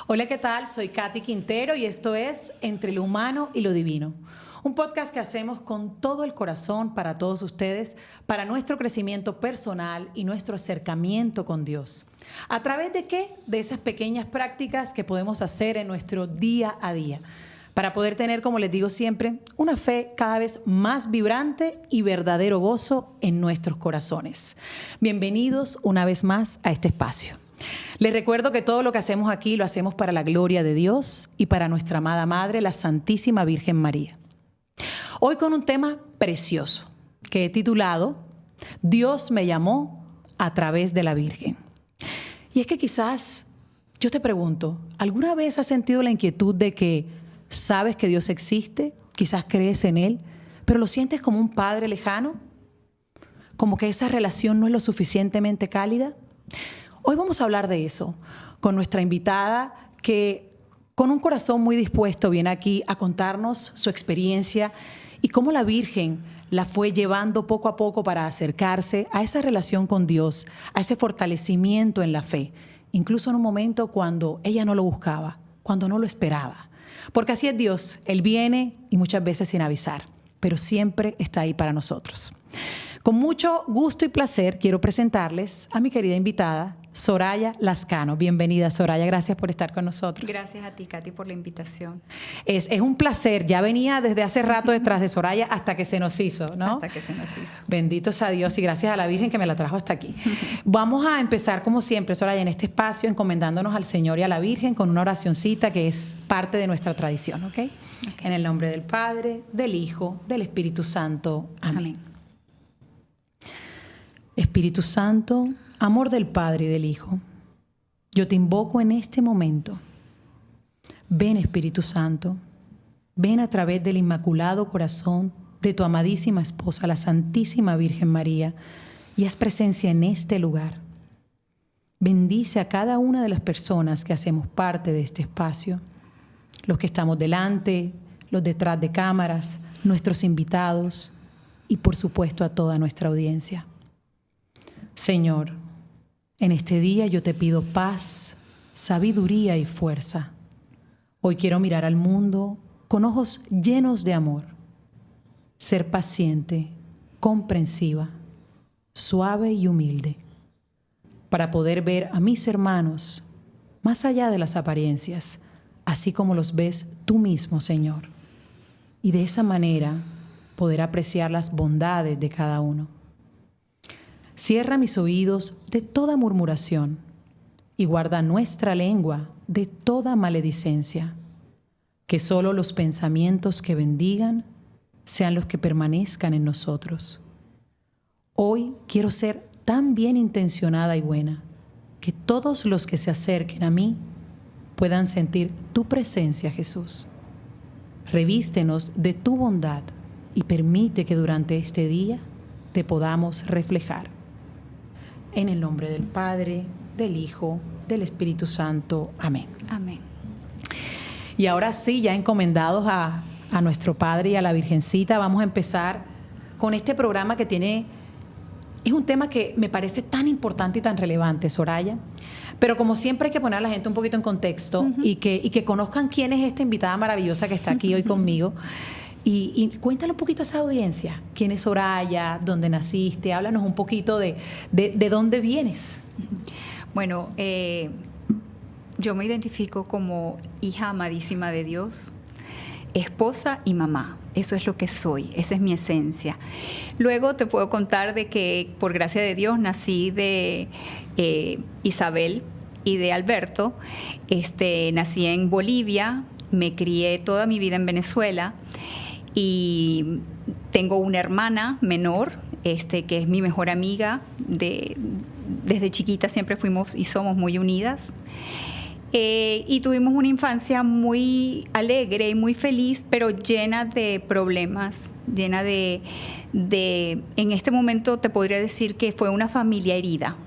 Hola, ¿qué tal? Soy Katy Quintero y esto es Entre lo Humano y lo Divino. Un podcast que hacemos con todo el corazón para todos ustedes, para nuestro crecimiento personal y nuestro acercamiento con Dios. ¿A través de qué? De esas pequeñas prácticas que podemos hacer en nuestro día a día, para poder tener, como les digo siempre, una fe cada vez más vibrante y verdadero gozo en nuestros corazones. Bienvenidos una vez más a este espacio. Les recuerdo que todo lo que hacemos aquí lo hacemos para la gloria de Dios y para nuestra amada Madre, la Santísima Virgen María. Hoy con un tema precioso que he titulado Dios me llamó a través de la Virgen. Y es que quizás yo te pregunto, ¿alguna vez has sentido la inquietud de que sabes que Dios existe, quizás crees en Él, pero lo sientes como un padre lejano? ¿Como que esa relación no es lo suficientemente cálida? Hoy vamos a hablar de eso con nuestra invitada que con un corazón muy dispuesto viene aquí a contarnos su experiencia y cómo la Virgen la fue llevando poco a poco para acercarse a esa relación con Dios, a ese fortalecimiento en la fe, incluso en un momento cuando ella no lo buscaba, cuando no lo esperaba. Porque así es Dios, Él viene y muchas veces sin avisar, pero siempre está ahí para nosotros. Con mucho gusto y placer quiero presentarles a mi querida invitada, Soraya Lascano. Bienvenida, Soraya. Gracias por estar con nosotros. Gracias a ti, Katy, por la invitación. Es un placer. Ya venía desde hace rato detrás de Soraya hasta que se nos hizo, ¿no? Hasta que se nos hizo. Bendito sea Dios y gracias a la Virgen que me la trajo hasta aquí. Vamos a empezar, como siempre, Soraya, en este espacio, encomendándonos al Señor y a la Virgen con una oracioncita que es parte de nuestra tradición, ¿ok? En el nombre del Padre, del Hijo, del Espíritu Santo. Amén. Espíritu Santo, amor del Padre y del Hijo, yo te invoco en este momento. Ven, Espíritu Santo, ven a través del inmaculado corazón de tu amadísima esposa, la Santísima Virgen María, y haz presencia en este lugar. Bendice a cada una de las personas que hacemos parte de este espacio, los que estamos delante, los detrás de cámaras, nuestros invitados y, por supuesto, a toda nuestra audiencia. Señor, en este día yo te pido paz, sabiduría y fuerza. Hoy quiero mirar al mundo con ojos llenos de amor, ser paciente, comprensiva, suave y humilde, para poder ver a mis hermanos más allá de las apariencias, así como los ves tú mismo, Señor, y de esa manera poder apreciar las bondades de cada uno. Cierra mis oídos de toda murmuración y guarda nuestra lengua de toda maledicencia. Que solo los pensamientos que bendigan sean los que permanezcan en nosotros. Hoy quiero ser tan bien intencionada y buena que todos los que se acerquen a mí puedan sentir tu presencia, Jesús. Revístenos de tu bondad y permite que durante este día te podamos reflejar. En el nombre del Padre, del Hijo, del Espíritu Santo. Amén. Amén. Y ahora sí, ya encomendados a nuestro Padre y a la Virgencita, vamos a empezar con este programa que es un tema que me parece tan importante y tan relevante, Soraya. Pero como siempre hay que poner a la gente un poquito en contexto y que conozcan quién es esta invitada maravillosa que está aquí hoy conmigo. Y cuéntale un poquito a esa audiencia. ¿Quién es Soraya? ¿Dónde naciste? Háblanos un poquito de dónde vienes. Bueno, yo me identifico como hija amadísima de Dios, esposa y mamá. Eso es lo que soy, esa es mi esencia. Luego te puedo contar de que, por gracia de Dios, nací de Isabel y de Alberto. Nací en Bolivia, me crié toda mi vida en Venezuela. Y tengo una hermana menor, que es mi mejor amiga. Desde chiquita siempre fuimos y somos muy unidas. Y tuvimos una infancia muy alegre y muy feliz, pero llena de problemas, llena de en este momento te podría decir que fue una familia herida,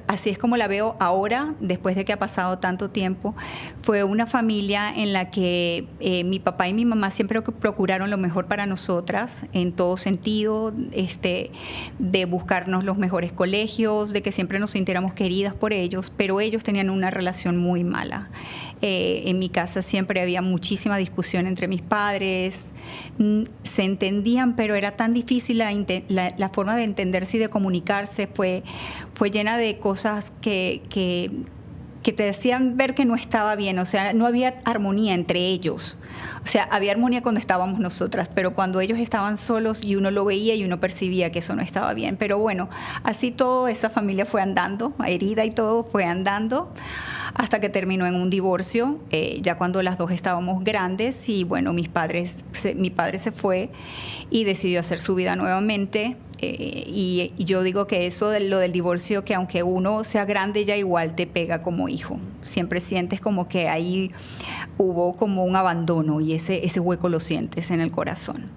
Así es como la veo ahora, después de que ha pasado tanto tiempo. Fue una familia en la que mi papá y mi mamá siempre procuraron lo mejor para nosotras, en todo sentido, de buscarnos los mejores colegios, de que siempre nos sintiéramos queridas por ellos, pero ellos tenían una relación muy mala. En mi casa siempre había muchísima discusión entre mis padres, se entendían, pero era tan difícil la forma de entenderse y de comunicarse, fue llena de cosas que te hacían ver que no estaba bien, o sea, no había armonía entre ellos. O sea, había armonía cuando estábamos nosotras, pero cuando ellos estaban solos y uno lo veía y uno percibía que eso no estaba bien. Pero bueno, así toda esa familia fue andando, herida y todo fue andando, hasta que terminó en un divorcio, ya cuando las dos estábamos grandes y bueno, mi padre se fue y decidió hacer su vida nuevamente. Y yo digo que eso de lo del divorcio, que aunque uno sea grande ya igual te pega como hijo. Siempre sientes como que ahí hubo como un abandono y ese hueco lo sientes en el corazón.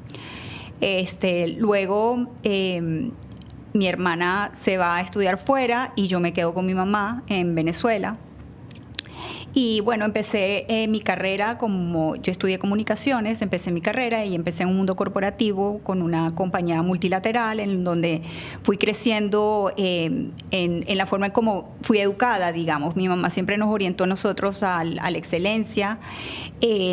Luego mi hermana se va a estudiar fuera y yo me quedo con mi mamá en Venezuela. Y bueno, empecé mi carrera, como yo estudié comunicaciones, empecé mi carrera y empecé en un mundo corporativo con una compañía multilateral en donde fui creciendo en la forma en cómo fui educada, digamos. Mi mamá siempre nos orientó a nosotros a la excelencia,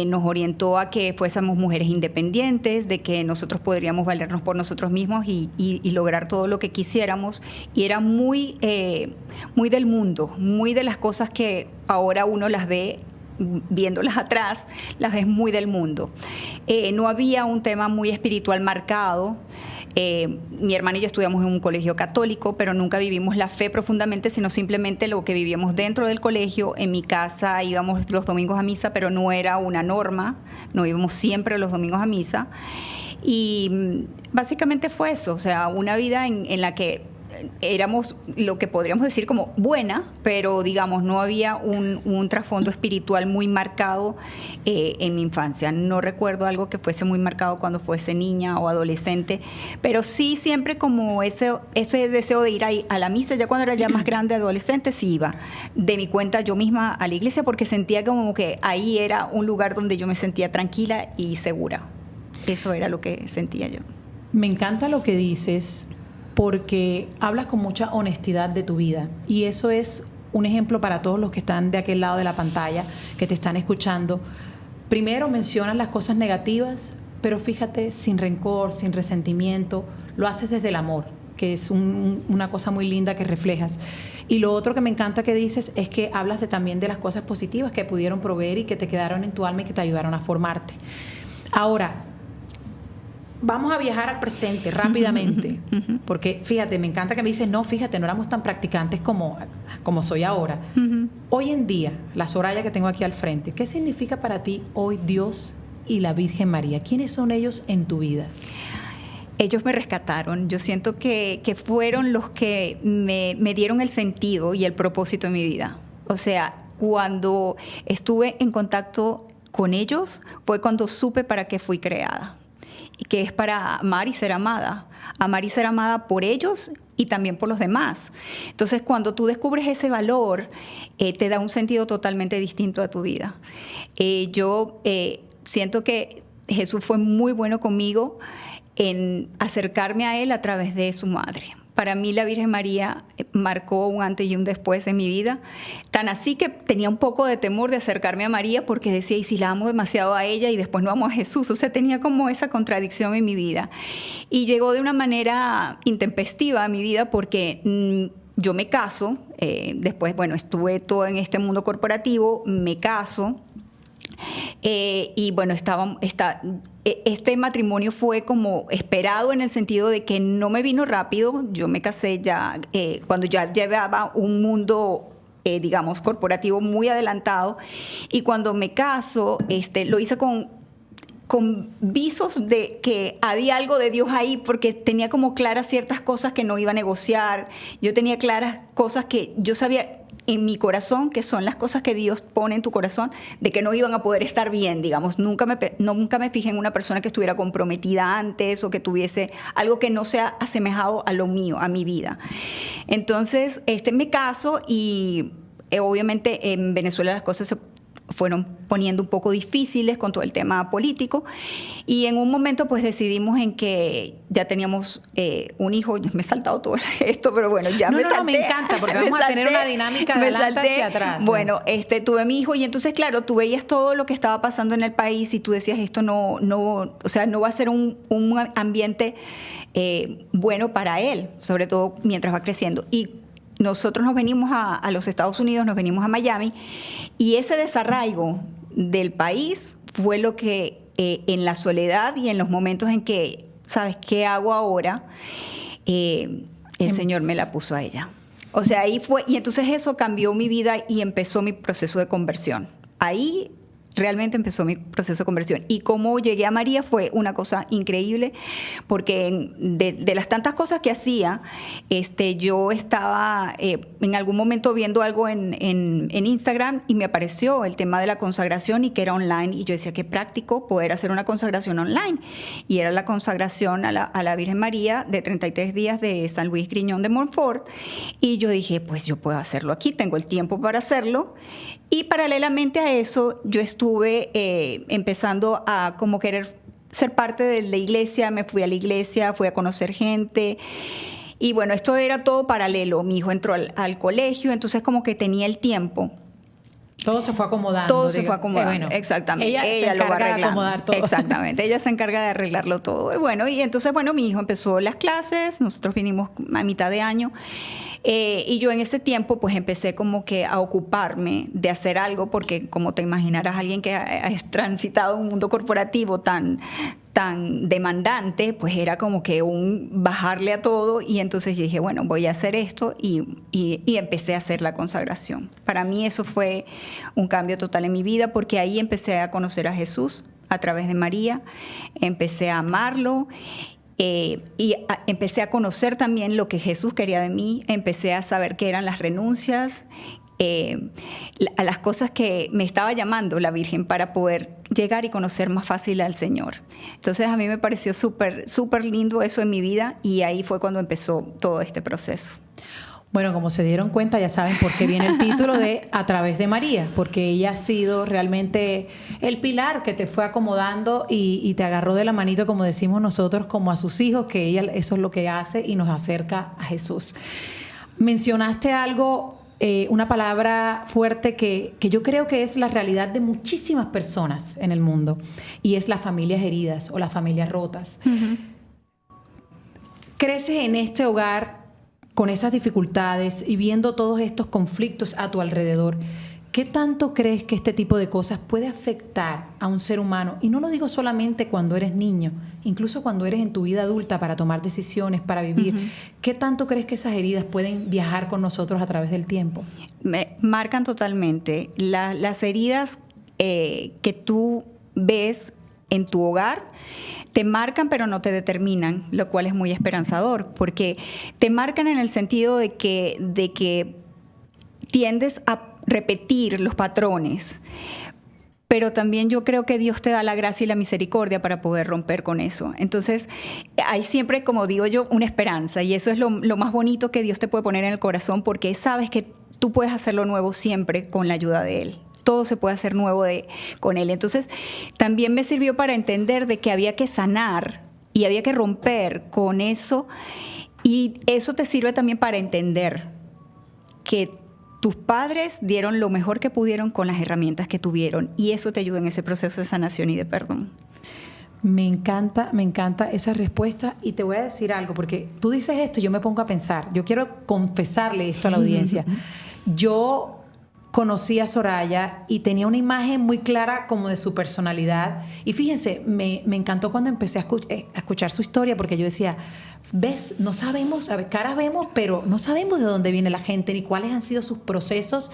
nos orientó a que fuésemos mujeres independientes, de que nosotros podríamos valernos por nosotros mismos y lograr todo lo que quisiéramos. Y era muy del mundo, muy de las cosas que ahora uno las ve, viéndolas atrás, las ves muy del mundo. No había un tema muy espiritual marcado. Mi hermana y yo estudiamos en un colegio católico, pero nunca vivimos la fe profundamente, sino simplemente lo que vivíamos dentro del colegio. En mi casa íbamos los domingos a misa, pero no era una norma, no íbamos siempre los domingos a misa. Y básicamente fue eso, o sea, una vida en la que éramos lo que podríamos decir como buena, pero digamos no había un trasfondo espiritual muy marcado en mi infancia. No recuerdo algo que fuese muy marcado cuando fuese niña o adolescente, pero sí siempre como ese deseo de ir a la misa. Ya cuando era ya más grande, adolescente, sí iba de mi cuenta yo misma a la iglesia porque sentía como que ahí era un lugar donde yo me sentía tranquila y segura. Eso era lo que sentía yo. Me encanta lo que dices, porque hablas con mucha honestidad de tu vida y eso es un ejemplo para todos los que están de aquel lado de la pantalla, que te están escuchando. Primero mencionas las cosas negativas, pero fíjate, sin rencor, sin resentimiento, lo haces desde el amor, que es una cosa muy linda que reflejas. Y lo otro que me encanta que dices es que hablas también de las cosas positivas que pudieron proveer y que te quedaron en tu alma y que te ayudaron a formarte. Ahora, vamos a viajar al presente rápidamente, porque fíjate, me encanta que me dices, no, fíjate, no éramos tan practicantes como soy ahora. Hoy en día, la Soraya que tengo aquí al frente, ¿qué significa para ti hoy Dios y la Virgen María? ¿Quiénes son ellos en tu vida? Ellos me rescataron. Yo siento que fueron los que me dieron el sentido y el propósito en mi vida. O sea, cuando estuve en contacto con ellos, fue cuando supe para qué fui creada. Y que es para amar y ser amada por ellos y también por los demás. Entonces, cuando tú descubres ese valor, te da un sentido totalmente distinto a tu vida. Yo siento que Jesús fue muy bueno conmigo en acercarme a Él a través de su madre. Para mí la Virgen María marcó un antes y un después en mi vida, tan así que tenía un poco de temor de acercarme a María porque decía, ¿y si la amo demasiado a ella y después no amo a Jesús? O sea, tenía como esa contradicción en mi vida. Y llegó de una manera intempestiva a mi vida porque yo me caso, después, bueno, estuve todo en este mundo corporativo, me caso. Y bueno, este matrimonio fue como esperado en el sentido de que no me vino rápido. Yo me casé ya cuando ya llevaba un mundo, digamos, corporativo muy adelantado. Y cuando me caso, lo hice con visos de que había algo de Dios ahí, porque tenía como claras ciertas cosas que no iba a negociar. Yo tenía claras cosas que yo sabía en mi corazón, que son las cosas que Dios pone en tu corazón, de que no iban a poder estar bien, digamos. Nunca me fijé en una persona que estuviera comprometida antes o que tuviese algo que no sea asemejado a lo mío, a mi vida. Entonces, me caso y obviamente en Venezuela las cosas se fueron poniendo un poco difíciles con todo el tema político, y en un momento pues decidimos en que ya teníamos un hijo. Me he saltado todo esto, pero bueno, ya me salté. No, me encanta, porque vamos a tener una dinámica de adelante hacia atrás. Bueno, tuve mi hijo, y entonces claro, tú veías todo lo que estaba pasando en el país y tú decías, esto no va a ser un ambiente bueno para él, sobre todo mientras va creciendo. Y nosotros nos venimos a los Estados Unidos, nos venimos a Miami, y ese desarraigo del país fue lo que en la soledad y en los momentos en que, ¿sabes qué hago ahora? El Señor me la puso a ella. O sea, ahí fue, y entonces eso cambió mi vida y empezó mi proceso de conversión. Ahí realmente empezó mi proceso de conversión. Y cómo llegué a María fue una cosa increíble, porque de las tantas cosas que hacía, yo estaba en algún momento viendo algo en Instagram y me apareció el tema de la consagración y que era online. Y yo decía, qué práctico poder hacer una consagración online. Y era la consagración a la Virgen María de 33 días de San Luis Griñón de Montfort. Y yo dije, pues yo puedo hacerlo aquí, tengo el tiempo para hacerlo. Y paralelamente a eso, yo estuve empezando a como querer ser parte de la iglesia. Me fui a la iglesia, fui a conocer gente. Y bueno, esto era todo paralelo. Mi hijo entró al colegio, entonces como que tenía el tiempo. Todo se fue acomodando. Todo se fue acomodando, bueno, exactamente. Ella lo va arreglando. De acomodar todo. Exactamente, ella se encarga de arreglarlo todo. Y bueno, entonces, mi hijo empezó las clases, nosotros vinimos a mitad de año. Y yo en ese tiempo pues empecé como que a ocuparme de hacer algo, porque como te imaginarás, alguien que ha transitado un mundo corporativo tan demandante, pues era como que un bajarle a todo. Y entonces yo dije, bueno, voy a hacer esto, y empecé a hacer la consagración. Para mí eso fue un cambio total en mi vida, porque ahí empecé a conocer a Jesús a través de María, empecé a amarlo. Empecé a conocer también lo que Jesús quería de mí, empecé a saber qué eran las renuncias, a las cosas que me estaba llamando la Virgen para poder llegar y conocer más fácil al Señor. Entonces a mí me pareció súper, súper lindo eso en mi vida, y ahí fue cuando empezó todo este proceso. Bueno, como se dieron cuenta, ya saben por qué viene el título de A través de María, porque ella ha sido realmente el pilar que te fue acomodando y te agarró de la manito, como decimos nosotros, como a sus hijos, que ella eso es lo que hace y nos acerca a Jesús. Mencionaste algo, una palabra fuerte que yo creo que es la realidad de muchísimas personas en el mundo, y es las familias heridas o las familias rotas. Uh-huh. Creces en este hogar con esas dificultades y viendo todos estos conflictos a tu alrededor. ¿Qué tanto crees que este tipo de cosas puede afectar a un ser humano? Y no lo digo solamente cuando eres niño, incluso cuando eres en tu vida adulta para tomar decisiones, para vivir. Uh-huh. ¿Qué tanto crees que esas heridas pueden viajar con nosotros a través del tiempo? Me marcan totalmente. Las heridas que tú ves en tu hogar te marcan, pero no te determinan, lo cual es muy esperanzador, porque te marcan en el sentido de que tiendes a repetir los patrones, pero también yo creo que Dios te da la gracia y la misericordia para poder romper con eso. Entonces, hay siempre, como digo yo, una esperanza, y eso es lo más bonito que Dios te puede poner en el corazón, porque sabes que tú puedes hacerlo nuevo siempre con la ayuda de Él. Todo se puede hacer nuevo con Él. Entonces, también me sirvió para entender de que había que sanar y había que romper con eso, y eso te sirve también para entender que tus padres dieron lo mejor que pudieron con las herramientas que tuvieron, y eso te ayuda en ese proceso de sanación y de perdón. Me encanta esa respuesta, y te voy a decir algo, porque tú dices esto y yo me pongo a pensar. Yo quiero confesarle esto a la audiencia. Yo conocí a Soraya y tenía una imagen muy clara como de su personalidad. Y fíjense, me encantó cuando empecé a escuchar su historia, porque yo decía, ves, no sabemos, a ver, caras vemos, pero no sabemos de dónde viene la gente ni cuáles han sido sus procesos.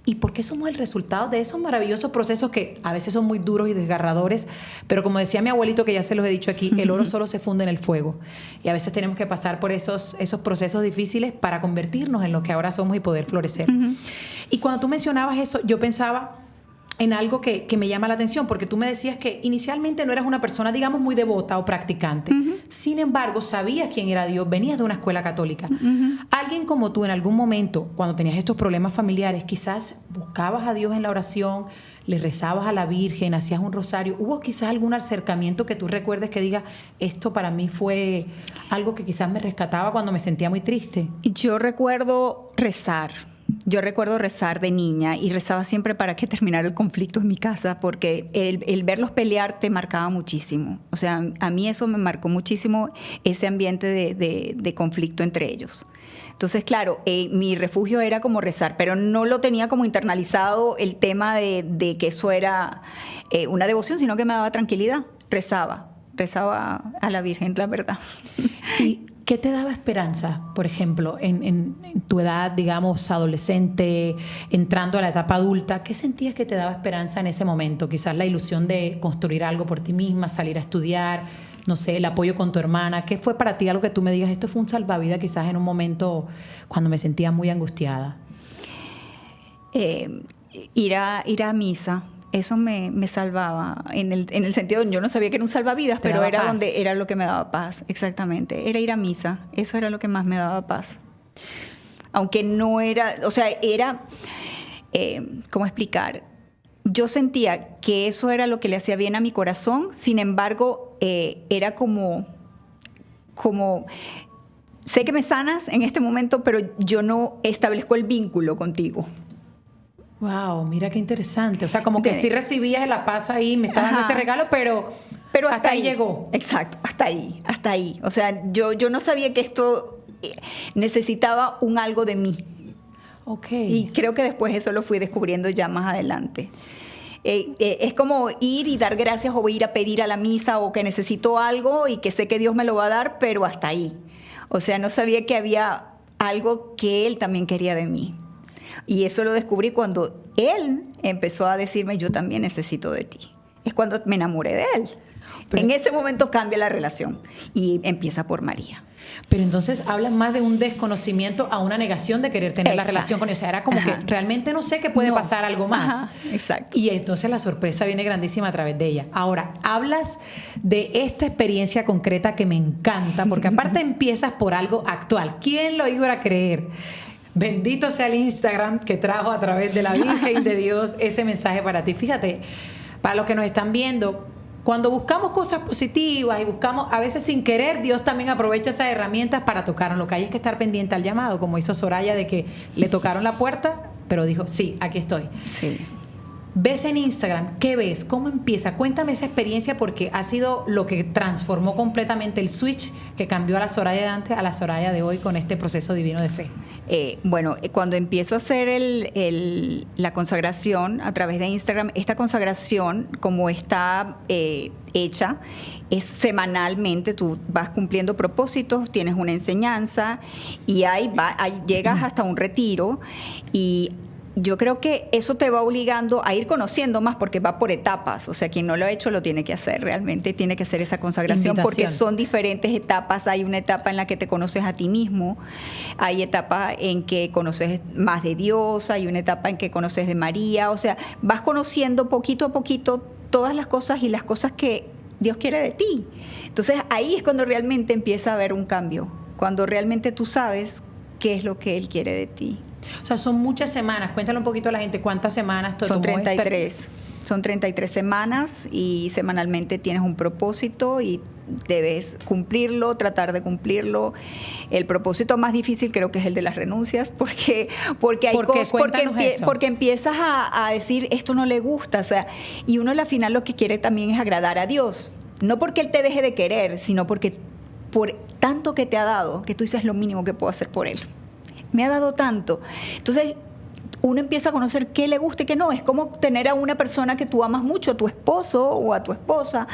¿Y por qué somos el resultado de esos maravillosos procesos que a veces son muy duros y desgarradores? Pero como decía mi abuelito, que ya se los he dicho aquí, el oro solo se funde en el fuego. Y a veces tenemos que pasar por esos procesos difíciles para convertirnos en lo que ahora somos y poder florecer. Y cuando tú mencionabas eso, yo pensaba en algo que me llama la atención, porque tú me decías que inicialmente no eras una persona, digamos, muy devota o practicante. Sin embargo, sabías quién era Dios, venías de una escuela católica. Alguien como tú, en algún momento, cuando tenías estos problemas familiares, quizás buscabas a Dios en la oración, le rezabas a la Virgen, hacías un rosario. ¿Hubo quizás algún acercamiento que tú recuerdes que digas, esto para mí fue algo que quizás me rescataba cuando me sentía muy triste? Yo recuerdo rezar. Yo recuerdo rezar de niña y rezaba siempre para que terminara el conflicto en mi casa, porque el verlos pelear te marcaba muchísimo. O sea, a mí eso me marcó muchísimo, ese ambiente de conflicto entre ellos. Entonces, claro, mi refugio era como rezar, pero no lo tenía como internalizado el tema de que eso era una devoción, sino que me daba tranquilidad. Rezaba a la Virgen, la verdad. ¿Y qué te daba esperanza, por ejemplo, en tu edad, digamos, adolescente, entrando a la etapa adulta? ¿Qué sentías que te daba esperanza en ese momento? Quizás la ilusión de construir algo por ti misma, salir a estudiar, no sé, el apoyo con tu hermana. ¿Qué fue para ti algo que tú me digas, esto fue un salvavidas quizás en un momento cuando me sentía muy angustiada? Ir a misa. Eso me salvaba, en el sentido, yo no sabía que era un salvavidas, pero era paz. Era lo que me daba paz, exactamente. Era ir a misa, eso era lo que más me daba paz. Aunque no era, o sea, era, ¿cómo explicar? Yo sentía que eso era lo que le hacía bien a mi corazón, sin embargo, era como, sé que me sanas en este momento, pero yo no establezco el vínculo contigo. Wow, mira qué interesante. O sea, como que sí recibías la paz ahí, me estabas dando este regalo, pero hasta ahí llegó. Exacto, hasta ahí. O sea, yo no sabía que esto necesitaba un algo de mí. Okay. Y creo que después eso lo fui descubriendo ya más adelante. Es como ir y dar gracias o ir a pedir a la misa o que necesito algo y que sé que Dios me lo va a dar, pero hasta ahí. O sea, no sabía que había algo que Él también quería de mí. Y eso lo descubrí cuando Él empezó a decirme, yo también necesito de ti. Es cuando me enamoré de Él. Pero en ese momento cambia la relación y empieza por María. Pero entonces hablas más de un desconocimiento a una negación de querer tener la relación con Dios. O sea, era como que realmente no sé que puede pasar algo más. Exacto. Y entonces la sorpresa viene grandísima a través de ella. Ahora, hablas de esta experiencia concreta que me encanta, porque aparte empiezas por algo actual. ¿Quién lo iba a creer? Bendito sea el Instagram que trajo a través de la Virgen de Dios ese mensaje para ti. Fíjate, para los que nos están viendo, cuando buscamos cosas positivas y buscamos, a veces sin querer, Dios también aprovecha esas herramientas para tocarnos. Lo que hay es que estar pendiente al llamado, como hizo Soraya, de que le tocaron la puerta, pero dijo, sí, aquí estoy. Sí. ¿Ves en Instagram? ¿Qué ves? ¿Cómo empieza? Cuéntame esa experiencia porque ha sido lo que transformó completamente el switch que cambió a la Soraya de antes a la Soraya de hoy con este proceso divino de fe. Bueno, cuando empiezo a hacer la consagración a través de Instagram, esta consagración, como está hecha, es semanalmente, tú vas cumpliendo propósitos, tienes una enseñanza y ahí llegas hasta un retiro y yo creo que eso te va obligando a ir conociendo más porque va por etapas. O sea, quien no lo ha hecho lo tiene que hacer. Realmente tiene que hacer esa consagración porque son diferentes etapas. Hay una etapa en la que te conoces a ti mismo. Hay etapa en que conoces más de Dios. Hay una etapa en que conoces de María. O sea, vas conociendo poquito a poquito todas las cosas y las cosas que Dios quiere de ti. Entonces, ahí es cuando realmente empieza a haber un cambio. Cuando realmente tú sabes qué es lo que Él quiere de ti. O sea, son muchas semanas. Cuéntale un poquito a la gente cuántas semanas. Son 33. Son 33 semanas y semanalmente tienes un propósito y debes cumplirlo, tratar de cumplirlo. El propósito más difícil creo que es el de las renuncias porque hay cosas, porque empiezas a decir esto no le gusta, o sea, y uno al final lo que quiere también es agradar a Dios. No porque Él te deje de querer, sino porque por tanto que te ha dado, que tú dices lo mínimo que puedo hacer por Él. Me ha dado tanto. Entonces, uno empieza a conocer qué le gusta y qué no. Es como tener a una persona que tú amas mucho, a tu esposo o a tu esposa,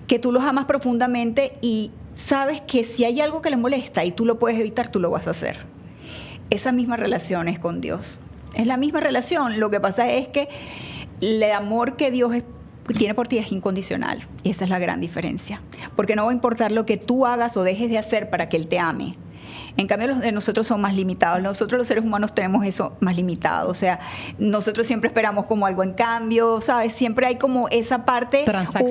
que tú los amas profundamente y sabes que si hay algo que le molesta y tú lo puedes evitar, tú lo vas a hacer. Esa misma relación es con Dios. Es la misma relación. Lo que pasa es que el amor que Dios tiene por ti es incondicional. Y esa es la gran diferencia. Porque no va a importar lo que tú hagas o dejes de hacer para que Él te ame. En cambio, los de nosotros son más limitados. Nosotros los seres humanos tenemos eso más limitado. O sea, nosotros siempre esperamos como algo en cambio, ¿sabes? Siempre hay como esa parte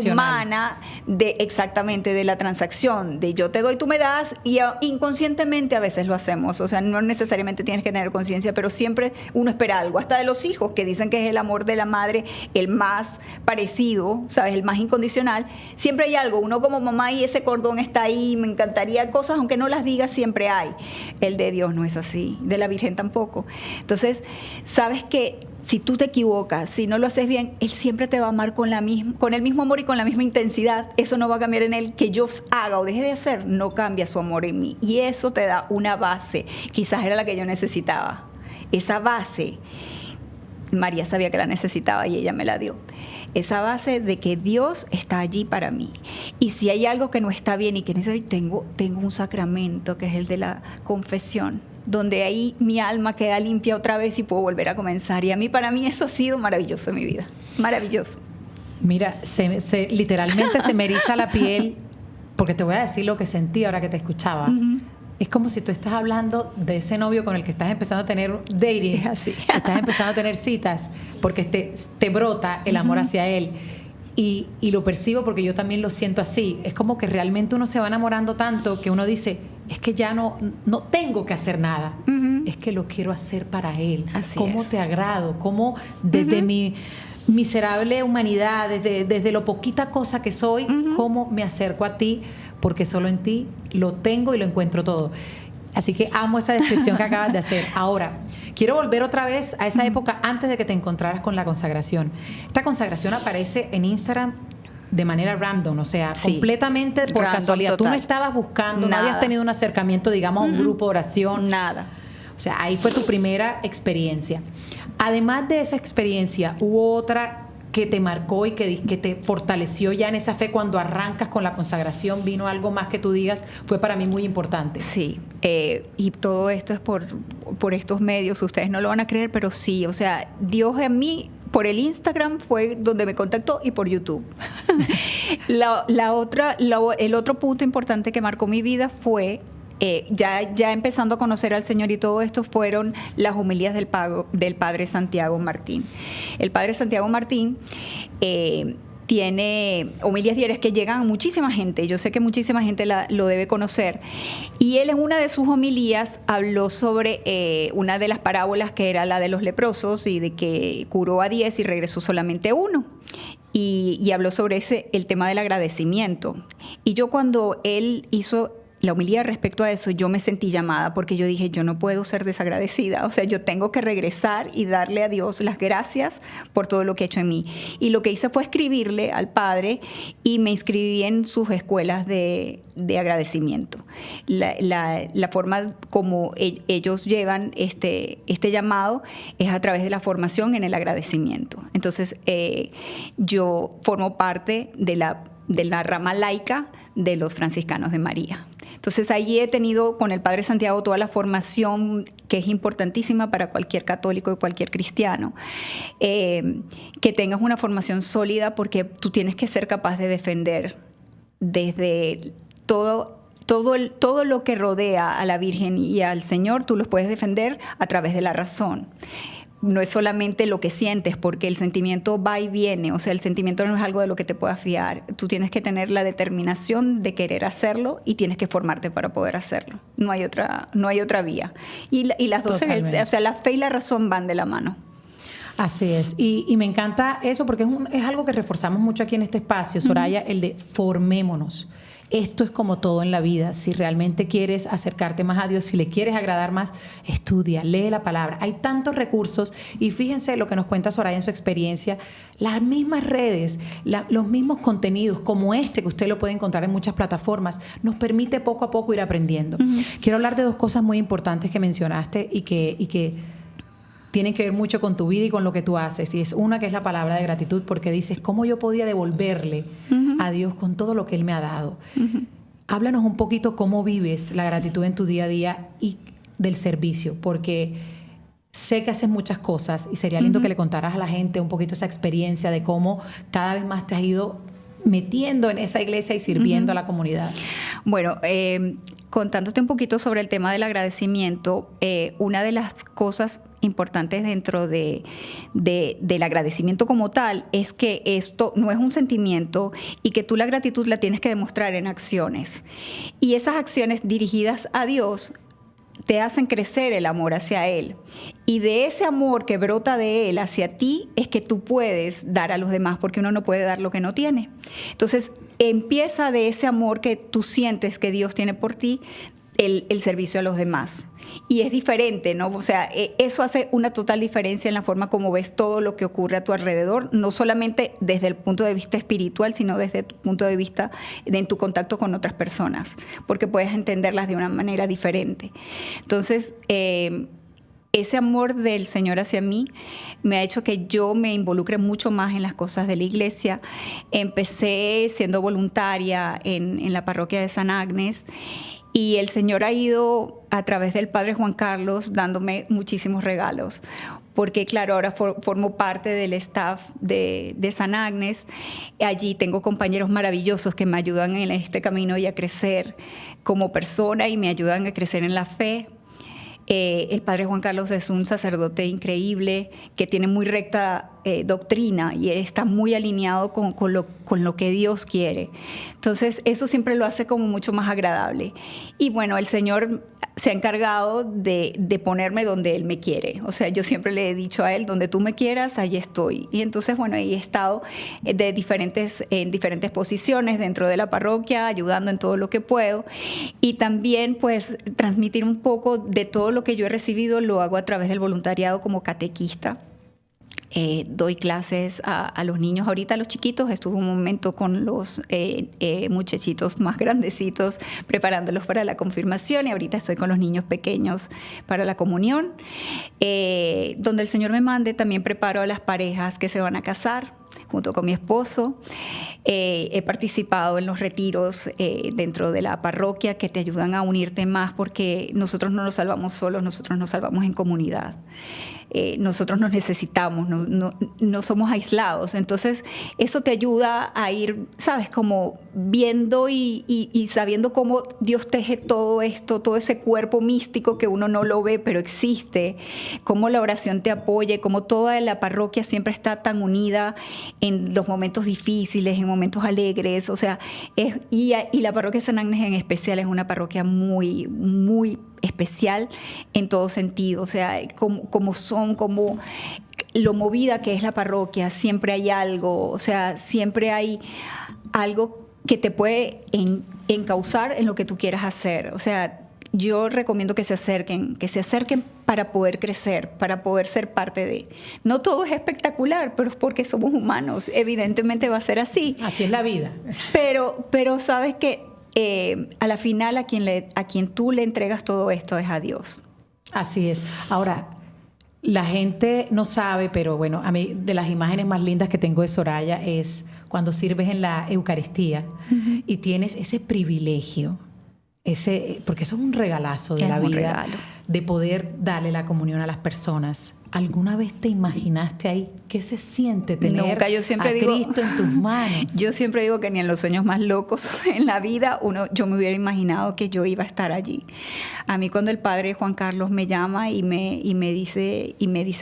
humana exactamente, de la transacción, de yo te doy, tú me das, y inconscientemente a veces lo hacemos. O sea, no necesariamente tienes que tener conciencia, pero siempre uno espera algo. Hasta de los hijos, que dicen que es el amor de la madre el más parecido, ¿sabes? El más incondicional. Siempre hay algo. Uno como mamá, y ese cordón está ahí, me encantaría cosas, aunque no las digas, siempre hay. El de Dios no es así, de la Virgen tampoco. Entonces, sabes que si tú te equivocas, si no lo haces bien, Él siempre te va a amar con el mismo amor y con la misma intensidad. Eso no va a cambiar en Él. Que yo haga o deje de hacer, no cambia su amor en mí. Y eso te da una base. Quizás era la que yo necesitaba. Esa base, María sabía que la necesitaba y ella me la dio. Esa base de que Dios está allí para mí. Y si hay algo que no está bien y que necesito, tengo un sacramento que es el de la confesión, donde ahí mi alma queda limpia otra vez y puedo volver a comenzar. Y para mí eso ha sido maravilloso en mi vida. Maravilloso. Mira, literalmente se me eriza la piel, porque te voy a decir lo que sentí ahora que te escuchaba. Uh-huh. Es como si tú estás hablando de ese novio con el que estás empezando a tener dating. Es así. Estás empezando a tener citas porque te brota el amor hacia él. Y lo percibo porque yo también lo siento así. Es como que realmente uno se va enamorando tanto que uno dice, es que ya no tengo que hacer nada. Uh-huh. Es que lo quiero hacer para él. Así ¿Cómo es. te agrado? ¿Cómo desde mi miserable humanidad, desde lo poquita cosa que soy, cómo me acerco a ti? Porque solo en ti lo tengo y lo encuentro todo. Así que amo esa descripción que acabas de hacer. Ahora, quiero volver otra vez a esa época antes de que te encontraras con la consagración. Esta consagración aparece en Instagram de manera random, o sea, completamente por casualidad. Total. Tú no estabas buscando, no habías tenido un acercamiento, digamos, a un grupo de oración. Nada. O sea, ahí fue tu primera experiencia. Además de esa experiencia, ¿hubo otra que te marcó y que te fortaleció ya en esa fe cuando arrancas con la consagración? ¿Vino algo más que tú digas, fue para mí muy importante? Sí, y todo esto es por estos medios, ustedes no lo van a creer, pero sí, o sea, Dios en mí, por el Instagram fue donde me contactó y por YouTube. El otro punto importante que marcó mi vida fue ya empezando a conocer al Señor, y todo esto fueron las homilías del Padre Santiago Martín. El Padre Santiago Martín tiene homilías diarias que llegan a muchísima gente. Yo sé que muchísima gente lo debe conocer. Y él en una de sus homilías habló sobre una de las parábolas, que era la de los leprosos, y de que curó a 10 y regresó solamente 1. Y habló sobre el tema del agradecimiento. Y yo, cuando él hizo la homilía respecto a eso, yo me sentí llamada, porque yo dije, yo no puedo ser desagradecida. O sea, yo tengo que regresar y darle a Dios las gracias por todo lo que ha hecho en mí. Y lo que hice fue escribirle al Padre, y me inscribí en sus escuelas de agradecimiento. La forma como ellos llevan este llamado es a través de la formación en el agradecimiento. Entonces, yo formo parte de la rama laica de los franciscanos de María. Entonces, allí he tenido con el Padre Santiago toda la formación que es importantísima para cualquier católico y cualquier cristiano. Que tengas una formación sólida, porque tú tienes que ser capaz de defender desde todo lo que rodea a la Virgen y al Señor. Tú los puedes defender a través de la razón. No es solamente lo que sientes, porque el sentimiento va y viene. O sea, el sentimiento no es algo de lo que te puedas fiar. Tú tienes que tener la determinación de querer hacerlo, y tienes que formarte para poder hacerlo. No hay otra vía. Y las dos, o sea, la fe y la razón van de la mano. Así es. Y me encanta eso, porque es algo que reforzamos mucho aquí en este espacio, Soraya, el de formémonos. Esto es como todo en la vida. Si realmente quieres acercarte más a Dios, si le quieres agradar más, estudia, lee la palabra. Hay tantos recursos, y fíjense lo que nos cuenta Soraya en su experiencia. Las mismas redes, los mismos contenidos como este, que usted lo puede encontrar en muchas plataformas, nos permite poco a poco ir aprendiendo. Quiero hablar de 2 cosas muy importantes que mencionaste y que tienen que ver mucho con tu vida y con lo que tú haces. Y es una, que es la palabra de gratitud, porque dices, ¿cómo yo podía devolverle a Dios con todo lo que Él me ha dado? Háblanos un poquito cómo vives la gratitud en tu día a día y del servicio, porque Sé que haces muchas cosas y sería lindo que le contaras a la gente un poquito esa experiencia de cómo cada vez más te has ido metiendo en esa iglesia y sirviendo a la comunidad. Bueno, contándote un poquito sobre el tema del agradecimiento, una de las cosas importantes dentro del agradecimiento como tal es que esto no es un sentimiento y que tú la gratitud la tienes que demostrar en acciones. Y esas acciones dirigidas a Dios te hacen crecer el amor hacia Él. Y de ese amor que brota de Él hacia ti es que tú puedes dar a los demás, porque uno no puede dar lo que no tiene. Entonces, empieza de ese amor que tú sientes que Dios tiene por ti, el servicio a los demás. Y es diferente, ¿no? O sea, eso hace una total diferencia en la forma como ves todo lo que ocurre a tu alrededor, no solamente desde el punto de vista espiritual, sino desde tu punto de vista en tu contacto con otras personas, porque puedes entenderlas de una manera diferente. Entonces, ese amor del Señor hacia mí me ha hecho que yo me involucre mucho más en las cosas de la iglesia. Empecé siendo voluntaria en la parroquia de San Agnes, y el Señor ha ido a través del Padre Juan Carlos dándome muchísimos regalos, porque claro, ahora formo parte del staff de San Agnes. Allí tengo compañeros maravillosos que me ayudan en este camino y a crecer como persona y me ayudan a crecer en la fe. El Padre Juan Carlos es un sacerdote increíble que tiene muy recta doctrina y él está muy alineado con lo que Dios quiere. Entonces eso siempre lo hace como mucho más agradable. Y bueno, el Señor se ha encargado de ponerme donde Él me quiere. O sea, yo siempre le he dicho a Él, donde tú me quieras, allí estoy. Y entonces, bueno, ahí he estado en diferentes posiciones dentro de la parroquia, ayudando en todo lo que puedo. Y también, pues, transmitir un poco de todo lo que yo he recibido, lo hago a través del voluntariado como catequista. Doy clases a los niños, ahorita a los chiquitos. Estuve un momento con los muchachitos más grandecitos preparándolos para la confirmación, y ahorita estoy con los niños pequeños para la comunión. Donde el Señor me mande, también preparo a las parejas que se van a casar junto con mi esposo. He participado en los retiros dentro de la parroquia que te ayudan a unirte más, porque nosotros no nos salvamos solos, nosotros nos salvamos en comunidad. Nosotros nos necesitamos, no somos aislados. Entonces eso te ayuda a ir, sabes, como viendo y sabiendo cómo Dios teje todo esto, todo ese cuerpo místico que uno no lo ve pero existe, cómo la oración te apoya, cómo toda la parroquia siempre está tan unida en los momentos difíciles, en momentos alegres. O sea, y la parroquia de San Agnes en especial es una parroquia muy, muy especial en todo sentido. O sea, como lo movida que es la parroquia, siempre hay algo, o sea, siempre hay algo que te puede encauzar en lo que tú quieras hacer. O sea, yo recomiendo que se acerquen para poder crecer, para poder ser parte de. No todo es espectacular, pero es porque somos humanos. Evidentemente va a ser así. Así es la vida. Pero sabes que a la final a quien tú le entregas todo esto es a Dios. Así es. Ahora, la gente no sabe, pero bueno, a mí de las imágenes más lindas que tengo de Soraya es cuando sirves en la Eucaristía y tienes ese privilegio, porque eso es un regalazo de la vida, de poder darle la comunión a las personas. ¿Alguna vez te imaginaste ahí qué se siente tener Nunca, yo siempre digo, Cristo en tus manos? Yo siempre digo que ni en los sueños más locos en la vida yo me hubiera imaginado que yo iba a estar allí. A mí cuando el Padre Juan Carlos me llama y me dice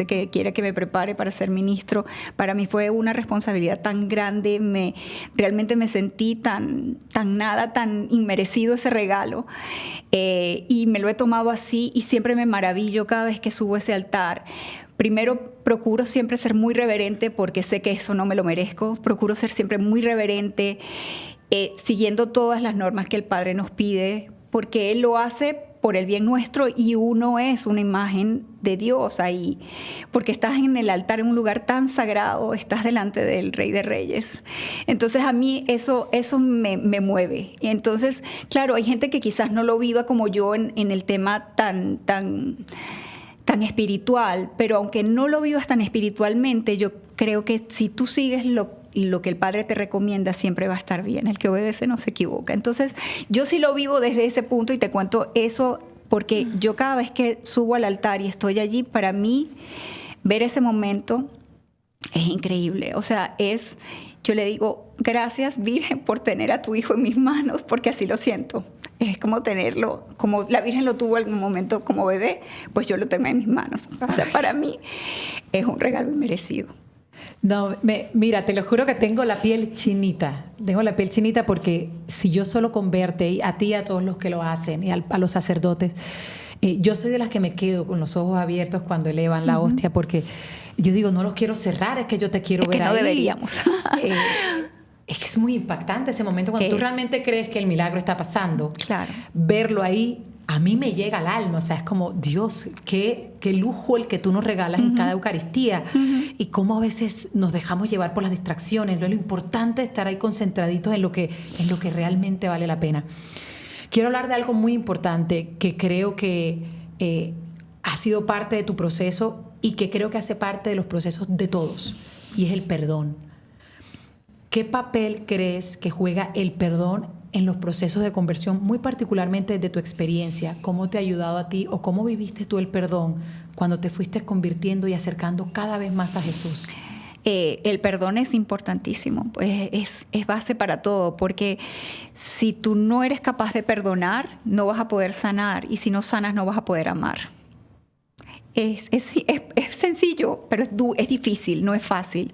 que quiere que me prepare para ser ministro, para mí fue una responsabilidad tan grande. Realmente me sentí tan inmerecido ese regalo, y me lo he tomado así, y siempre me maravillo cada vez que subo ese altar. Primero, procuro siempre ser muy reverente, porque sé que eso no me lo merezco. Procuro ser siempre muy reverente, siguiendo todas las normas que el Padre nos pide, porque Él lo hace por el bien nuestro, y uno es una imagen de Dios ahí, porque estás en el altar, en un lugar tan sagrado, estás delante del Rey de Reyes. Entonces a mí eso me mueve. Y entonces, claro, hay gente que quizás no lo viva como yo en el tema tan espiritual, pero aunque no lo vivas tan espiritualmente, yo creo que si tú sigues lo que el Padre te recomienda, siempre va a estar bien. El que obedece no se equivoca. Entonces, yo sí lo vivo desde ese punto, y te cuento eso porque yo cada vez que subo al altar y estoy allí, para mí ver ese momento es increíble. O sea, yo le digo, gracias Virgen por tener a tu hijo en mis manos, porque así lo siento. Es como tenerlo, como la Virgen lo tuvo en algún momento como bebé, pues yo lo tengo en mis manos. O sea, para mí es un regalo inmerecido. No, mira, te lo juro que tengo la piel chinita. Tengo la piel chinita porque si yo solo con verte, a ti y a todos los que lo hacen, y a los sacerdotes, yo soy de las que me quedo con los ojos abiertos cuando elevan la hostia, porque yo digo, no los quiero cerrar, es que yo te quiero ver ahí. Es que no deberíamos. Es que es muy impactante ese momento cuando tú realmente crees que el milagro está pasando. Claro. Verlo ahí, a mí me llega al alma. O sea, es como, Dios, qué lujo el que tú nos regalas en cada Eucaristía. Y cómo a veces nos dejamos llevar por las distracciones. Lo importante es estar ahí concentraditos en lo que realmente vale la pena. Quiero hablar de algo muy importante que creo que ha sido parte de tu proceso y que creo que hace parte de los procesos de todos, y es el perdón. ¿Qué papel crees que juega el perdón en los procesos de conversión, muy particularmente desde tu experiencia? ¿Cómo te ha ayudado a ti o cómo viviste tú el perdón cuando te fuiste convirtiendo y acercando cada vez más a Jesús? El perdón es importantísimo, pues es base para todo, porque si tú no eres capaz de perdonar, no vas a poder sanar, y si no sanas, no vas a poder amar. Es sencillo, pero es difícil, no es fácil.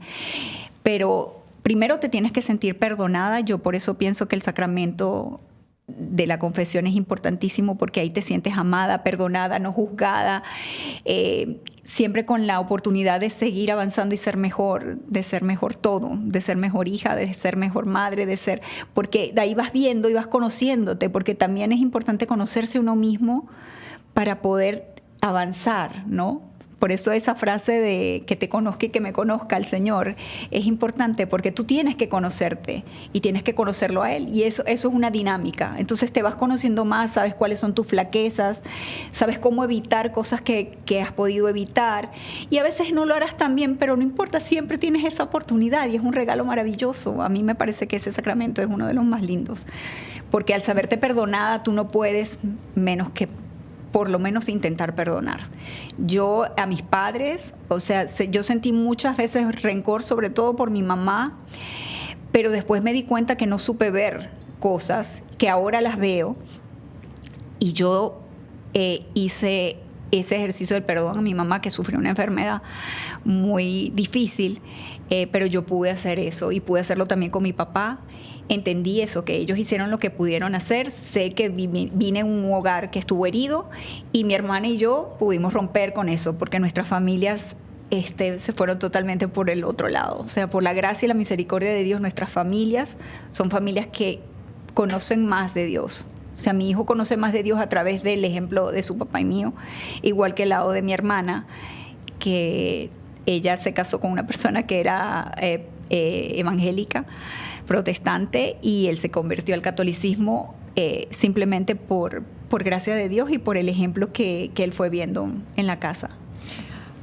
Pero primero te tienes que sentir perdonada. Yo por eso pienso que el sacramento de la confesión es importantísimo, porque ahí te sientes amada, perdonada, no juzgada, siempre con la oportunidad de seguir avanzando y ser mejor, de ser mejor todo, de ser mejor hija, de ser mejor madre, porque de ahí vas viendo y vas conociéndote, porque también es importante conocerse uno mismo para poder avanzar, ¿no? Por eso esa frase de que te conozca y que me conozca el Señor es importante, porque tú tienes que conocerte y tienes que conocerlo a Él, y eso es una dinámica. Entonces te vas conociendo más, sabes cuáles son tus flaquezas, sabes cómo evitar cosas que has podido evitar, y a veces no lo harás tan bien, pero no importa, siempre tienes esa oportunidad y es un regalo maravilloso. A mí me parece que ese sacramento es uno de los más lindos, porque al saberte perdonada tú no puedes menos que por lo menos intentar perdonar. Yo a mis padres, o sea, yo sentí muchas veces rencor, sobre todo por mi mamá, pero después me di cuenta que no supe ver cosas que ahora las veo, y yo hice ese ejercicio del perdón a mi mamá, que sufrió una enfermedad muy difícil, pero yo pude hacer eso, y pude hacerlo también con mi papá. Entendí eso, que ellos hicieron lo que pudieron hacer. Sé que vine en un hogar que estuvo herido, y mi hermana y yo pudimos romper con eso, porque nuestras familias se fueron totalmente por el otro lado. O sea, por la gracia y la misericordia de Dios, nuestras familias son familias que conocen más de Dios. O sea, mi hijo conoce más de Dios a través del ejemplo de su papá y mío, igual que el lado de mi hermana, que ella se casó con una persona que era evangélica, protestante, y él se convirtió al catolicismo simplemente por gracia de Dios y por el ejemplo que él fue viendo en la casa.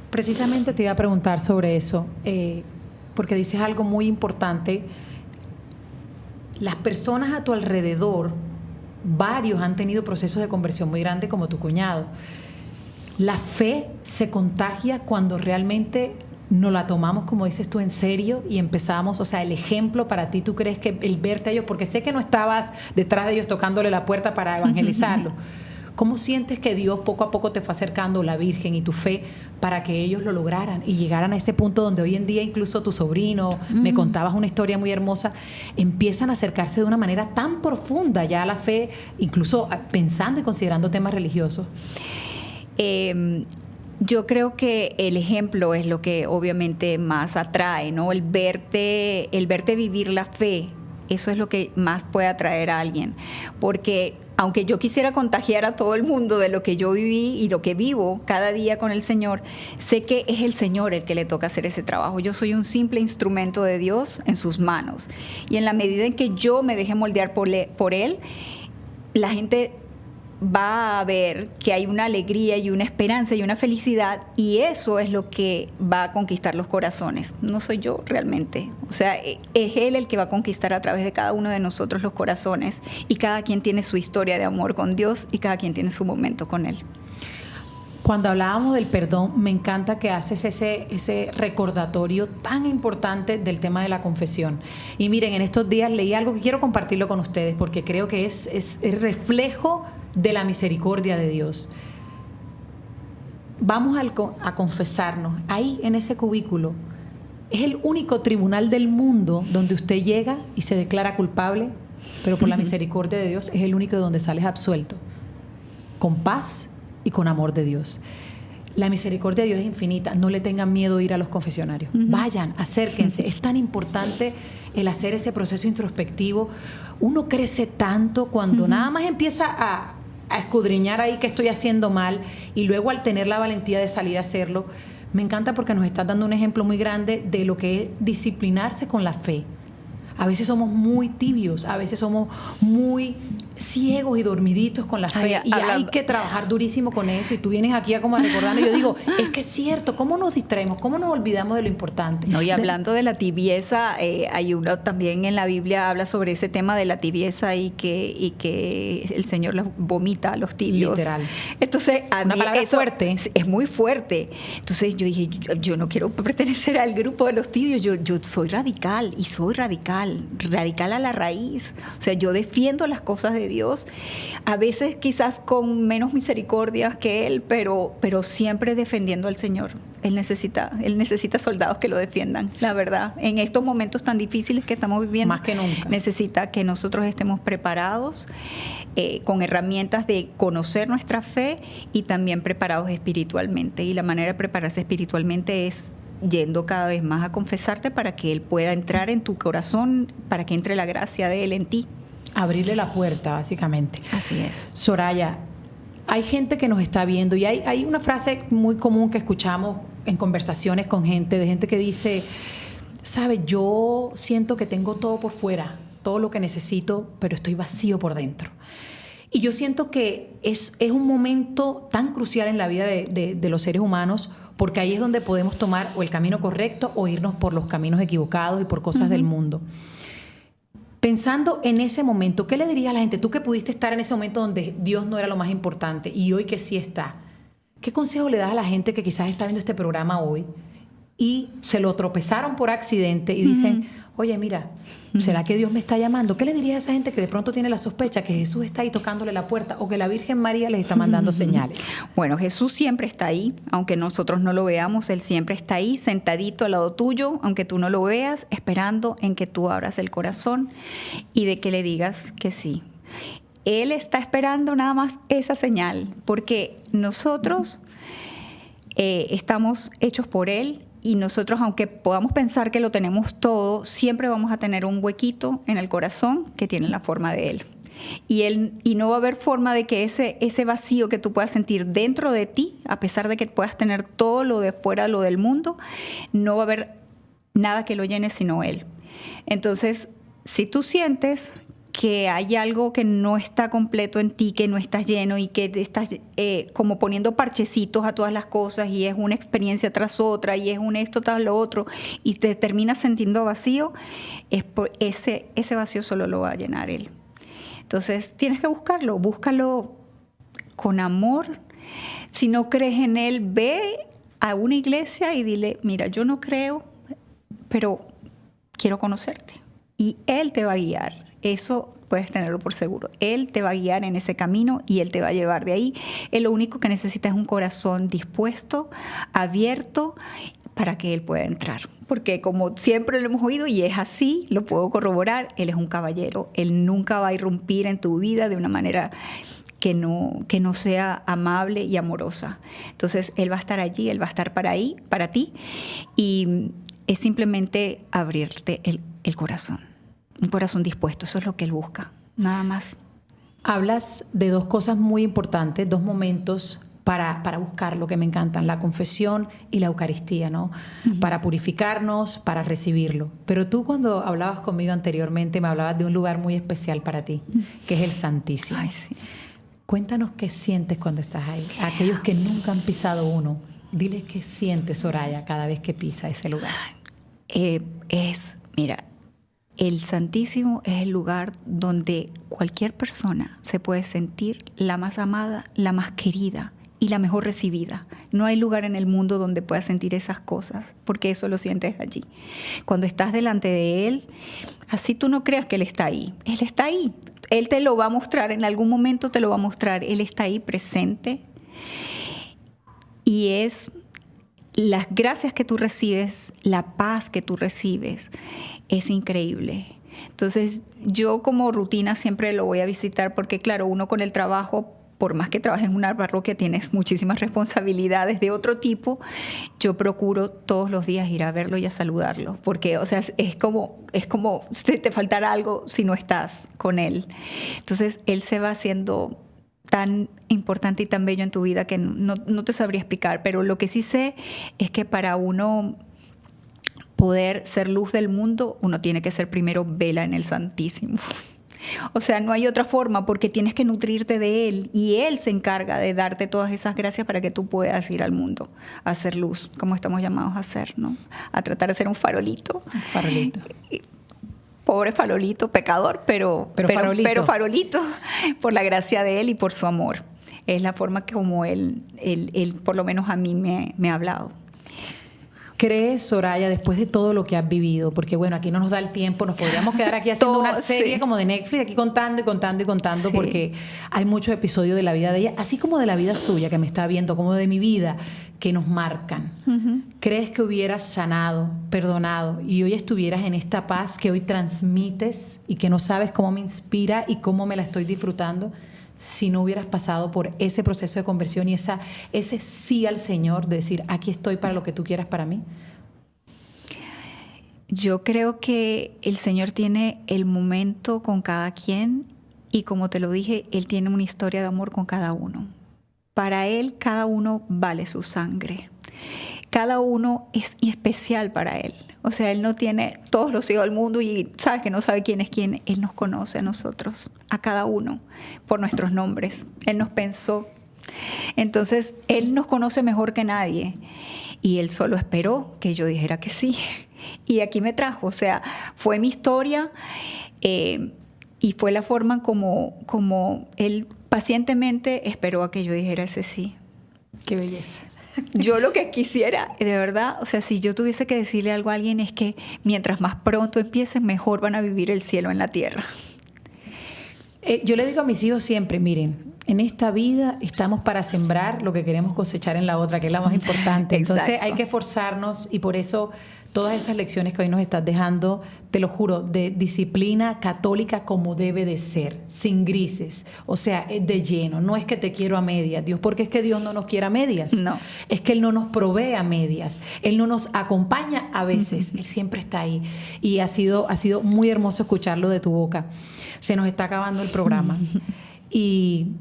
Precisamente te iba a preguntar sobre eso, porque dices algo muy importante. Las personas a tu alrededor, varios han tenido procesos de conversión muy grandes, como tu cuñado. La fe se contagia cuando realmente nos la tomamos, como dices tú, en serio, y empezamos. O sea, el ejemplo para ti, ¿tú crees que el verte a ellos, porque sé que no estabas detrás de ellos tocándole la puerta para evangelizarlos, ¿cómo sientes que Dios poco a poco te fue acercando, la Virgen y tu fe, para que ellos lo lograran y llegaran a ese punto donde hoy en día incluso tu sobrino, me contabas una historia muy hermosa, empiezan a acercarse de una manera tan profunda ya a la fe, incluso pensando y considerando temas religiosos? Yo creo que el ejemplo es lo que obviamente más atrae, ¿no? El verte vivir la fe, eso es lo que más puede atraer a alguien. Porque aunque yo quisiera contagiar a todo el mundo de lo que yo viví y lo que vivo cada día con el Señor, sé que es el Señor el que le toca hacer ese trabajo. Yo soy un simple instrumento de Dios en sus manos. Y en la medida en que yo me deje moldear por Él, la gente va a ver que hay una alegría y una esperanza y una felicidad, y eso es lo que va a conquistar los corazones. No soy yo realmente. O sea, es Él el que va a conquistar a través de cada uno de nosotros los corazones, y cada quien tiene su historia de amor con Dios y cada quien tiene su momento con Él. Cuando hablábamos del perdón, me encanta que haces ese recordatorio tan importante del tema de la confesión. Y miren, en estos días leí algo que quiero compartirlo con ustedes porque creo que es el reflejo de la misericordia de Dios. Vamos a confesarnos. Ahí, en ese cubículo, es el único tribunal del mundo donde usted llega y se declara culpable, pero por la misericordia de Dios es el único donde sales absuelto, con paz y con amor de Dios. La misericordia de Dios es infinita. No le tengan miedo a ir a los confesionarios. Vayan, acérquense. Es tan importante el hacer ese proceso introspectivo. Uno crece tanto cuando nada más empieza a escudriñar ahí qué estoy haciendo mal, y luego al tener la valentía de salir a hacerlo. Me encanta porque nos estás dando un ejemplo muy grande de lo que es disciplinarse con la fe. A veces somos muy tibios, a veces somos muy ciegos y dormiditos con la fe, y hay que trabajar durísimo con eso. Y tú vienes aquí a como a recordarnos, y yo digo, es que es cierto, ¿cómo nos distraemos? ¿Cómo nos olvidamos de lo importante? No, y hablando de la tibieza, hay uno también en la Biblia habla sobre ese tema de la tibieza y que el Señor los vomita a los tibios. Literal. Entonces, a una mí palabra eso fuerte. Es muy fuerte. Entonces yo dije, yo no quiero pertenecer al grupo de los tibios, yo soy radical, y soy radical a la raíz. O sea, yo defiendo las cosas de Dios, a veces quizás con menos misericordia que Él, pero siempre defendiendo al Señor. Él necesita soldados que lo defiendan, la verdad. En estos momentos tan difíciles que estamos viviendo, más que nunca, necesita que nosotros estemos preparados, con herramientas de conocer nuestra fe, y también preparados espiritualmente. Y la manera de prepararse espiritualmente es yendo cada vez más a confesarte para que Él pueda entrar en tu corazón, para que entre la gracia de Él en ti. Abrirle la puerta, básicamente. Así es. Soraya, hay gente que nos está viendo, y hay una frase muy común que escuchamos en conversaciones con gente, de gente que dice, ¿sabe? Yo siento que tengo todo por fuera, todo lo que necesito, pero estoy vacío por dentro. Y yo siento que es un momento tan crucial en la vida de los seres humanos, porque ahí es donde podemos tomar o el camino correcto o irnos por los caminos equivocados y por cosas del mundo. Pensando en ese momento, ¿qué le dirías a la gente? Tú que pudiste estar en ese momento donde Dios no era lo más importante y hoy que sí está, ¿qué consejo le das a la gente que quizás está viendo este programa hoy y se lo tropezaron por accidente y dicen, oye, mira, ¿será que Dios me está llamando? ¿Qué le dirías a esa gente que de pronto tiene la sospecha que Jesús está ahí tocándole la puerta o que la Virgen María les está mandando señales? Bueno, Jesús siempre está ahí, aunque nosotros no lo veamos. Él siempre está ahí, sentadito al lado tuyo, aunque tú no lo veas, esperando en que tú abras el corazón y de que le digas que sí. Él está esperando nada más esa señal, porque nosotros estamos hechos por Él. Y nosotros, aunque podamos pensar que lo tenemos todo, siempre vamos a tener un huequito en el corazón que tiene la forma de Él. Y no va a haber forma de que ese vacío que tú puedas sentir dentro de ti, a pesar de que puedas tener todo lo de fuera, lo del mundo, no va a haber nada que lo llene sino Él. Entonces, si tú sientes que hay algo que no está completo en ti, que no estás lleno y que te estás como poniendo parchecitos a todas las cosas, y es una experiencia tras otra y es un esto tras lo otro, y te terminas sintiendo vacío, es por ese vacío solo lo va a llenar Él. Entonces tienes que búscalo con amor. Si no crees en Él, ve a una iglesia y dile, mira, yo no creo, pero quiero conocerte, y Él te va a guiar. Eso puedes tenerlo por seguro. Él te va a guiar en ese camino y Él te va a llevar de ahí. Él lo único que necesita es un corazón dispuesto, abierto, para que Él pueda entrar. Porque como siempre lo hemos oído, y es así, lo puedo corroborar, Él es un caballero. Él nunca va a irrumpir en tu vida de una manera que no sea amable y amorosa. Entonces, Él va a estar allí, Él va a estar para ti, y es simplemente abrirte el corazón. Un corazón dispuesto, eso es lo que Él busca, nada más. Hablas de dos cosas muy importantes, dos momentos para buscar lo que me encantan, la confesión y la Eucaristía, ¿no? Para purificarnos, para recibirlo. Pero tú, cuando hablabas conmigo anteriormente, me hablabas de un lugar muy especial para ti, que es el Santísimo. Ay, sí. Cuéntanos qué sientes cuando estás ahí. A aquellos que nunca han pisado uno, dile qué siente Soraya cada vez que pisa ese lugar. Mira, el Santísimo es el lugar donde cualquier persona se puede sentir la más amada, la más querida y la mejor recibida. No hay lugar en el mundo donde puedas sentir esas cosas, porque eso lo sientes allí. Cuando estás delante de Él, así tú no creas que Él está ahí. Él está ahí. Él te lo va a mostrar, en algún momento te lo va a mostrar. Él está ahí presente. Y es las gracias que tú recibes, la paz que tú recibes, es increíble. Entonces, yo como rutina siempre lo voy a visitar porque, claro, uno con el trabajo, por más que trabajes en una parroquia, tienes muchísimas responsabilidades de otro tipo. Yo procuro todos los días ir a verlo y a saludarlo, porque, o sea, es como si te faltara algo si no estás con él. Entonces, él se va haciendo tan importante y tan bello en tu vida que no te sabría explicar, pero lo que sí sé es que para uno poder ser luz del mundo, uno tiene que ser primero vela en el Santísimo. O sea, no hay otra forma porque tienes que nutrirte de Él y Él se encarga de darte todas esas gracias para que tú puedas ir al mundo a hacer luz, como estamos llamados a hacer, ¿no? A tratar de ser un farolito. Un farolito. Pobre farolito, pecador, pero farolito por la gracia de Él y por su amor. Es la forma que como Él por lo menos a mí me ha hablado. ¿Crees, Soraya, después de todo lo que has vivido? Porque bueno, aquí no nos da el tiempo, nos podríamos quedar aquí haciendo una serie como de Netflix, aquí contando y contando y contando, porque hay muchos episodios de la vida de ella, así como de la vida suya que me está viendo, como de mi vida, que nos marcan. Uh-huh. ¿Crees que hubieras sanado, perdonado y hoy estuvieras en esta paz que hoy transmites y que no sabes cómo me inspira y cómo me la estoy disfrutando? Si no hubieras pasado por ese proceso de conversión y ese sí al Señor, de decir, aquí estoy para lo que tú quieras para mí. Yo creo que el Señor tiene el momento con cada quien y como te lo dije, Él tiene una historia de amor con cada uno. Para Él, cada uno vale su sangre. Cada uno es especial para Él. O sea, Él no tiene todos los hijos del mundo y sabes que no sabe quién es quién. Él nos conoce a nosotros, a cada uno, por nuestros nombres. Él nos pensó. Entonces, Él nos conoce mejor que nadie. Y Él solo esperó que yo dijera que sí. Y aquí me trajo. O sea, fue mi historia y fue la forma como Él pacientemente esperó a que yo dijera ese sí. Qué belleza. Yo lo que quisiera, de verdad, o sea, si yo tuviese que decirle algo a alguien es que mientras más pronto empiecen, mejor van a vivir el cielo en la tierra. Yo le digo a mis hijos siempre, miren, en esta vida estamos para sembrar lo que queremos cosechar en la otra, que es la más importante. Entonces hay que esforzarnos y por eso todas esas lecciones que hoy nos estás dejando, te lo juro, de disciplina católica como debe de ser, sin grises, o sea, es de lleno, no es que te quiero a medias, Dios, porque es que Dios no nos quiere a medias, no. Es que Él no nos provee a medias, Él no nos acompaña a veces, Él siempre está ahí y ha sido muy hermoso escucharlo de tu boca. Se nos está acabando el programa y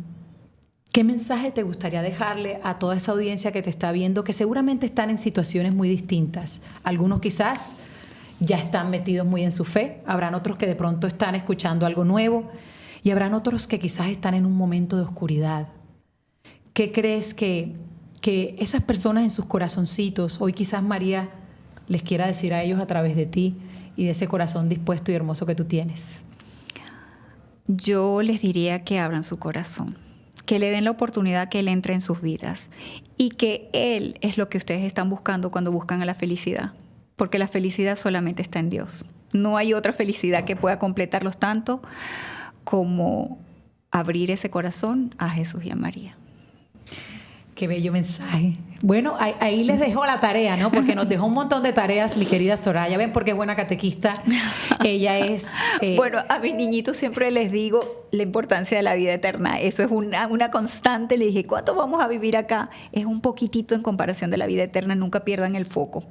¿qué mensaje te gustaría dejarle a toda esa audiencia que te está viendo, que seguramente están en situaciones muy distintas? Algunos quizás ya están metidos muy en su fe, habrán otros que de pronto están escuchando algo nuevo y habrán otros que quizás están en un momento de oscuridad. ¿Qué crees que esas personas en sus corazoncitos, hoy quizás María les quiera decir a ellos a través de ti y de ese corazón dispuesto y hermoso que tú tienes? Yo les diría que abran su corazón, que le den la oportunidad que Él entre en sus vidas y que Él es lo que ustedes están buscando cuando buscan a la felicidad, porque la felicidad solamente está en Dios. No hay otra felicidad que pueda completarlos tanto como abrir ese corazón a Jesús y a María. Qué bello mensaje. Bueno, ahí les dejo la tarea, ¿no? Porque nos dejó un montón de tareas, mi querida Soraya. Ven, porque es buena catequista. Ella es... Bueno, a mis niñitos siempre les digo la importancia de la vida eterna. Eso es una constante. Les dije, ¿cuánto vamos a vivir acá? Es un poquitito en comparación de la vida eterna. Nunca pierdan el foco.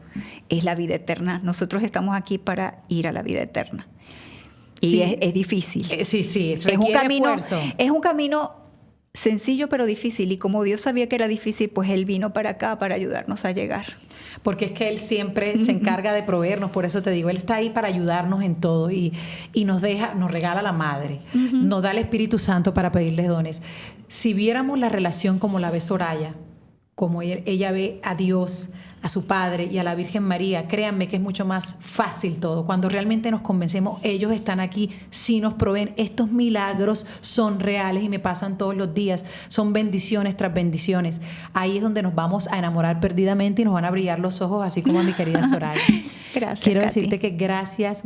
Es la vida eterna. Nosotros estamos aquí para ir a la vida eterna. Y sí, es difícil. Sí, es un camino. Es un camino sencillo pero difícil, y como Dios sabía que era difícil, pues Él vino para acá para ayudarnos a llegar. Porque es que Él siempre se encarga de proveernos, por eso te digo, Él está ahí para ayudarnos en todo y nos regala la Madre, nos da el Espíritu Santo para pedirle dones. Si viéramos la relación como la ve Soraya, como ella ve a Dios, a su Padre y a la Virgen María, créanme que es mucho más fácil todo. Cuando realmente nos convencemos, ellos están aquí, sí nos proveen. Estos milagros son reales y me pasan todos los días. Son bendiciones tras bendiciones. Ahí es donde nos vamos a enamorar perdidamente y nos van a brillar los ojos, así como a mi querida Soraya. Gracias, Quiero Katy. decirte que gracias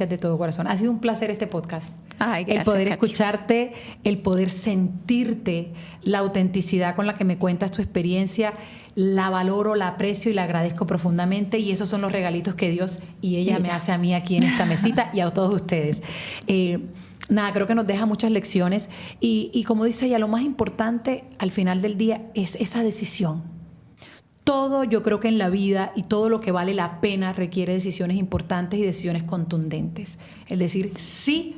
de todo corazón. Ha sido un placer este podcast. Ay, gracias, el poder Katy. escucharte, el poder sentirte, la autenticidad con la que me cuentas tu experiencia, la valoro, la aprecio y la agradezco profundamente, y esos son los regalitos que Dios y ella me hace a mí aquí en esta mesita y a todos ustedes. Nada, creo que nos deja muchas lecciones y como dice ella, lo más importante al final del día es esa decisión. Todo, yo creo que en la vida y todo lo que vale la pena requiere decisiones importantes y decisiones contundentes. El decir sí,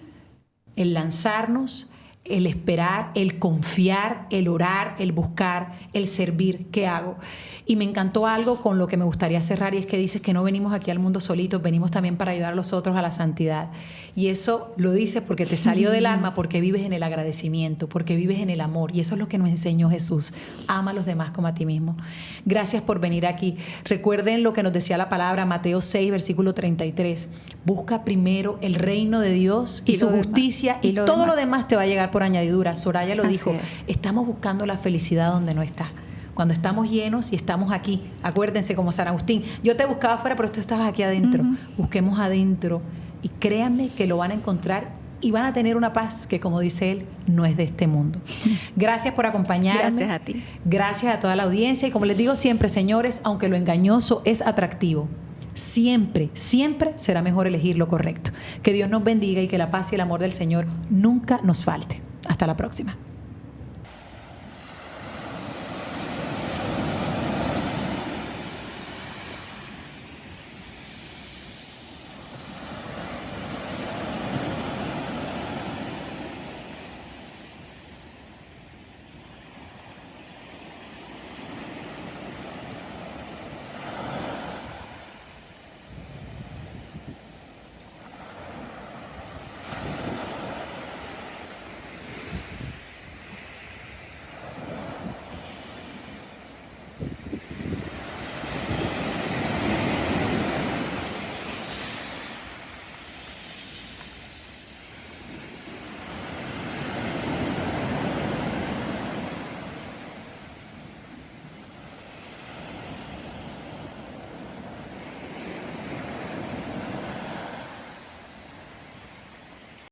el lanzarnos, el esperar, el confiar, el orar, el buscar, el servir. ¿Qué hago? Y me encantó algo con lo que me gustaría cerrar, y es que dices que no venimos aquí al mundo solitos, venimos también para ayudar a los otros a la santidad. Y eso lo dices porque te salió del alma, porque vives en el agradecimiento, porque vives en el amor, y eso es lo que nos enseñó Jesús. Ama a los demás como a ti mismo. Gracias por venir aquí. Recuerden lo que nos decía la palabra, Mateo 6, versículo 33. Busca primero el reino de Dios y su justicia, y todo lo demás te va a llegar por añadidura. Soraya lo dijo, estamos buscando la felicidad donde no está. Cuando estamos llenos y estamos aquí, acuérdense como San Agustín, yo te buscaba afuera, pero tú estabas aquí adentro. Busquemos adentro y créanme que lo van a encontrar y van a tener una paz que, como dice él, no es de este mundo. Gracias por acompañarme. Gracias a ti. Gracias a toda la audiencia, y como les digo siempre, señores, aunque lo engañoso es atractivo, siempre, siempre será mejor elegir lo correcto. Que Dios nos bendiga y que la paz y el amor del Señor nunca nos falte. Hasta la próxima.